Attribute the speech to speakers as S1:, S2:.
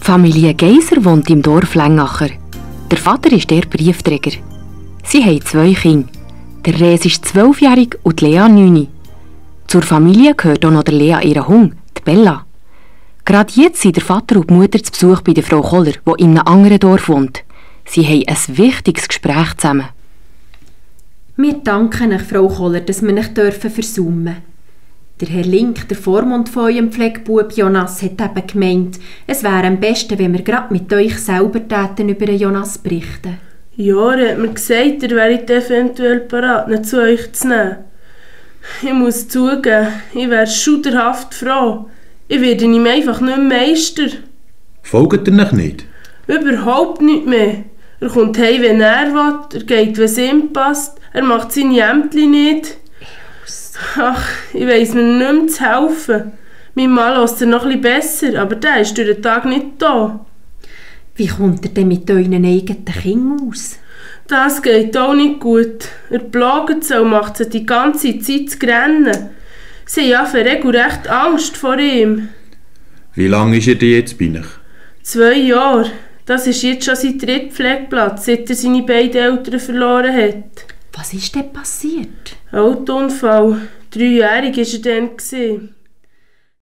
S1: Familie Geiser wohnt im Dorf Lengacher. Der Vater ist der Briefträger. Sie haben 2 Kinder. Der Res ist 12-jährig und Lea 9. Zur Familie gehört auch noch der Lea ihre Hund, die Bella. Gerade jetzt sind der Vater und die Mutter zu Besuch bei der Frau Koller, die in einem anderen Dorf wohnt. Sie haben ein wichtiges Gespräch zusammen.
S2: Wir danken euch, Frau Koller, dass wir euch versummen dürfen. Der Herr Link, der Vormund von eurem Pflegebub Jonas, hat eben gemeint, es wäre am besten, wenn wir gerade mit euch selber täten über Jonas berichten.
S3: Ja, er hat mir gesagt, ihr wäret eventuell bereit, ihn zu euch zu nehmen. Ich muss zugeben, ich wäre schauderhaft froh. Ich werde ihm einfach nicht Meister.
S4: Folgt ihr nicht nicht?
S3: Überhaupt nicht mehr. Er kommt heim, wenn er will, er geht, wenn es ihm passt, er macht seine Ämtchen nicht. Ach, ich weiss mir nicht mehr zu helfen. Mein Mann hört er noch etwas besser, aber der ist durch den Tag nicht da.
S2: Wie kommt er denn mit euren eigenen Kindern aus?
S3: Das geht auch nicht gut. Er plagt sie und macht sie die ganze Zeit zu rennen. Sie haben ja regelrecht Angst vor ihm.
S4: Wie lange ist er denn jetzt bei euch?
S3: 2 Jahre. Das ist jetzt schon sein 3. Pflegeplatz, seit er seine beiden Eltern verloren hat.
S2: Was ist denn passiert?
S3: Autounfall. 3-jährig war er dann.